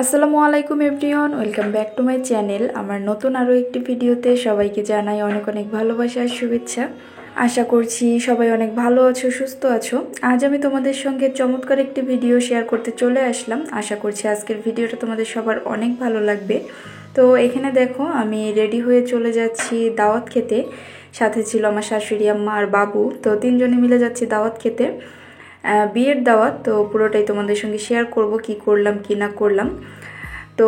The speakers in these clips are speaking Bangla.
আসসালামু আলাইকুম everyone, welcome back to my channel. আমার নতুন আরও একটি ভিডিওতে সবাইকে জানাই অনেক অনেক ভালোবাসা আর শুভেচ্ছা। আশা করছি সবাই অনেক ভালো আছো, সুস্থ আছো। আজ আমি তোমাদের সঙ্গে চমৎকার একটি ভিডিও শেয়ার করতে চলে আসলাম। আশা করছি আজকের ভিডিওটা তোমাদের সবার অনেক ভালো লাগবে। তো এখানে দেখো আমি রেডি হয়ে চলে যাচ্ছি দাওয়াত খেতে। সাথে ছিল আমার শাশুড়ি আম্মা আর বাবু, তো তিনজনে মিলে যাচ্ছি দাওয়াত খেতে, বিয়ের দাওয়াত। তো পুরোটাই তোমাদের সঙ্গে শেয়ার করব কি করলাম কি না করলাম। তো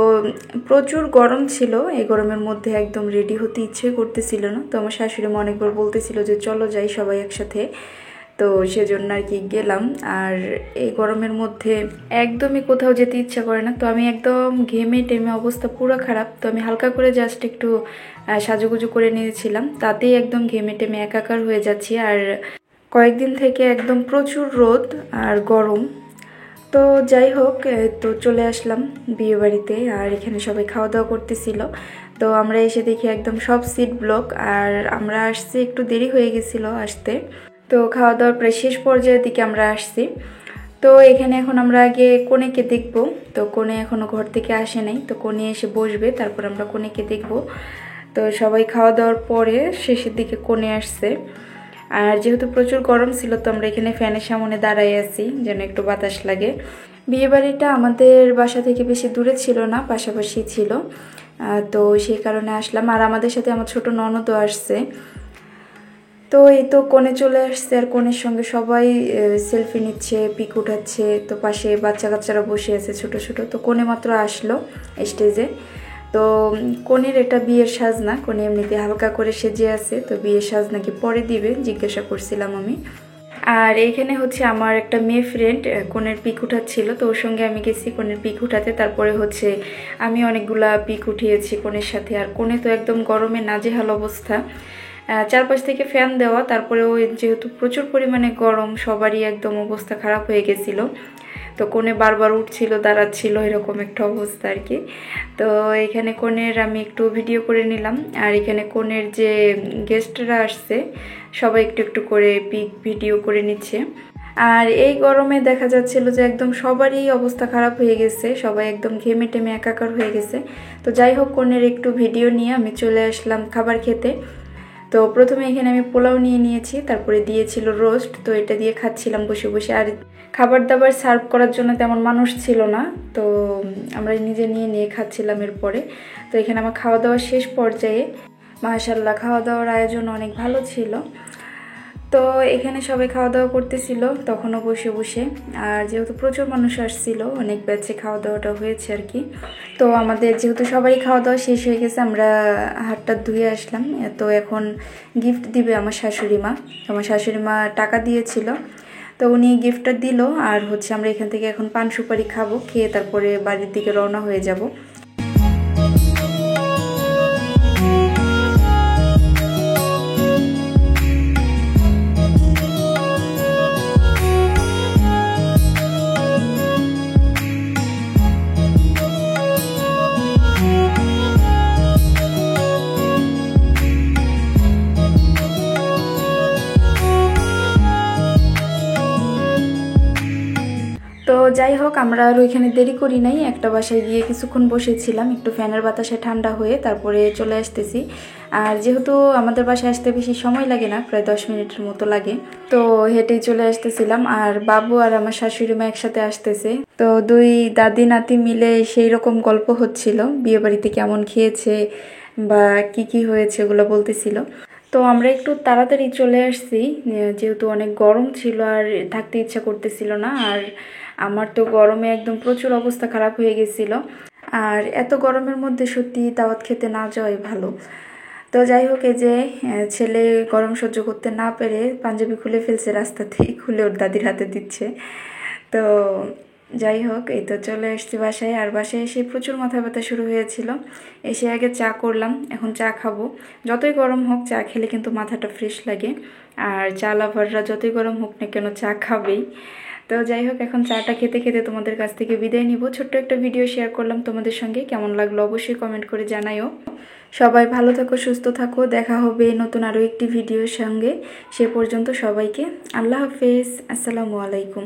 প্রচুর গরম ছিল, এই গরমের মধ্যে একদম রেডি হতে ইচ্ছে করতেছিল না। তো আমার শাশুড়ি মা অনেকবার বলতেছিল যে চলো যাই সবাই একসাথে, তো সেজন্য আর কি গেলাম। আর এই গরমের মধ্যে একদমই কোথাও যেতে ইচ্ছা করে না। তো আমি একদম ঘেমে টেমে অবস্থা পুরো খারাপ। তো আমি হালকা করে জাস্ট একটু সাজুগুজু করে নিয়েছিলাম, তাতেই একদম ঘেমে টেমে একাকার হয়ে যাচ্ছি। আর কয়েকদিন থেকে একদম প্রচুর রোদ আর গরম। তো যাই হোক, তো চলে আসলাম বিয়ে বাড়িতে। আর এখানে সবাই খাওয়া দাওয়া করতেছিল। তো আমরা এসে দেখি একদম সব সিট ব্লক। আর আমরা আসছি, একটু দেরি হয়ে গেছিলো আসতে। তো খাওয়া দাওয়ার প্রায় শেষ পর্যায়ের দিকে আমরা আসছি। তো এখানে এখন আমরা আগে কনেকে দেখব। তো কনে এখনও ঘর থেকে আসে নাই, তো কনে এসে বসবে, তারপর আমরা কনেকে দেখব। তো সবাই খাওয়া দাওয়ার পরে শেষের দিকে কনে আসছে। আর যেহেতু প্রচুর গরম ছিল, তো আমরা এখানে ফ্যানের সামনে দাঁড়াই আছি যেন একটু বাতাস লাগে। বিয়েবাড়িটা আমাদের বাসা থেকে বেশি দূরে ছিল না, পাশাপাশি ছিল। তো সেই কারণে আসলাম। আর আমাদের সাথে আমার ছোট ননদও আসছে। তো এই তো কনে চলে আসছে, আর কনের সঙ্গে সবাই সেলফি নিচ্ছে, পিক উঠাচ্ছে। তো পাশে বাচ্চা কাচ্চারা বসে আছে ছোট ছোট। তো কনে মাত্র আসলো স্টেজে। তো কনের এটা বিয়ের সাজ না, কনে এমনিতে হালকা করে সেজে আছে। তো বিয়ের সাজ নাকি পরে দিবে, জিজ্ঞাসা করছিলাম আমি। আর এইখানে হচ্ছে আমার একটা মেয়ে ফ্রেন্ড কনের পিক উঠাচ্ছিল, তো ওর সঙ্গে আমি গেছি কনের পিক উঠাতে। তারপরে হচ্ছে আমি অনেকগুলা পিক উঠিয়েছি কনের সাথে। আর কনে তো একদম গরমে নাজেহাল অবস্থা, চারপাশ থেকে ফ্যান দেওয়া, তারপরেও যেহেতু প্রচুর পরিমাণে গরম, সবারই একদম অবস্থা খারাপ হয়ে গেছিল। তো কনে বারবার উঠছিল, দাঁড়াচ্ছিল, এরকম একটা অবস্থা আর কি। তো এখানে কনের আমি একটু ভিডিও করে নিলাম। আর এখানে কনের যে গেস্টরা আসছে সবাই একটু একটু করে পিক ভিডিও করে নিচ্ছে। আর এই গরমে দেখা যাচ্ছিল যে একদম সবারই অবস্থা খারাপ হয়ে গেছে, সবাই একদম ঘেমে টেমে একাকার হয়ে গেছে। তো যাই হোক, কনের একটু ভিডিও নিয়ে আমি চলে আসলাম খাবার খেতে। তো প্রথমে এখানে আমি পোলাও নিয়ে নিয়েছি, তারপরে দিয়েছিল রোস্ট। তো এটা দিয়ে খাচ্ছিলাম বসে বসে। আর খাবার দাবার সার্ভ করার জন্য তেমন মানুষ ছিল না, তো আমরা নিজে নিয়ে নিয়ে খাচ্ছিলাম এরপরে। তো এখানে আমার খাওয়া দাওয়া শেষ পর্যায়ে। মাশাআল্লাহ, খাওয়া দাওয়ার আয়োজন অনেক ভালো ছিল। তো এখানে সবাই খাওয়া দাওয়া করতেছিল তখনও বসে বসে। আর যেহেতু প্রচুর মানুষ আসছিল, অনেক ব্যাচে খাওয়া দাওয়াটা হয়েছে আর কি। তো আমাদের যেহেতু সবারই খাওয়া দাওয়া শেষ হয়ে গেছে, আমরা হাতটা ধুয়ে আসলাম। তো এখন গিফট দিবে আমার শাশুড়ি মা। আমার শাশুড়ি মা টাকা দিয়েছিল, তো উনি গিফটটা দিল। আর হচ্ছে আমরা এখান থেকে এখন পান সুপারি খাবো, খেয়ে তারপরে বাড়ির দিকে রওনা হয়ে যাব। তো যাই হোক, আমরা আর ওইখানে দেরি করি নাই, একটা বাসায় গিয়ে কিছুক্ষণ বসেছিলাম একটু ফ্যানের বাতাসে ঠান্ডা হয়ে, তারপরে চলে আসতেছি। আর যেহেতু আমাদের বাসায় আসতে বেশি সময় লাগে না, প্রায় 10 মিনিটের মতো লাগে, তো হেঁটেই চলে আসতেছিলাম। আর বাবু আর আমার শাশুড়ি মা একসাথে আসতেছে। তো দুই দাদি নাতি মিলে সেই রকম গল্প হচ্ছিল, বিয়ে বাড়িতে কেমন খেয়েছে বা কি কি হয়েছে ওগুলো বলতেছিল। তো আমরা একটু তাড়াতাড়ি চলে আসছি, যেহেতু অনেক গরম ছিল আর থাকতে ইচ্ছা করতেছিল না। আর আমার তো গরমে একদম প্রচুর অবস্থা খারাপ হয়ে গেছিল। আর এত গরমের মধ্যে সত্যি দাওয়াত খেতে না যাওয়াই ভালো। তো যাই হোক, এই যে ছেলে গরম সহ্য করতে না পেরে পাঞ্জাবি খুলে ফেলছে, রাস্তাতেই খুলে ওর দাদির হাতে দিচ্ছে। তো যাই হোক, এই তো চলে এসেছি বাসায়। আর বাসায় এসে প্রচুর মাথা ব্যথা শুরু হয়েছিল। এসে আগে চা করলাম, এখন চা খাবো। যতই গরম হোক চা খেলে কিন্তু মাথাটা ফ্রেশ লাগে। আর চা লাভাররা যতই গরম হোক না কেন চা খাবেই। তো যাই হোক, এখন চাটা খেতে খেতে তোমাদের কাছ থেকে বিদায় নিব। ছোট্ট একটা ভিডিও শেয়ার করলাম তোমাদের সঙ্গে, কেমন লাগলো অবশ্যই কমেন্ট করে জানাইও। সবাই ভালো থাকো, সুস্থ থাকো, দেখা হবে নতুন আরও একটি ভিডিওর সঙ্গে। সে পর্যন্ত সবাইকে আল্লাহ হাফেজ, আসসালামু আলাইকুম।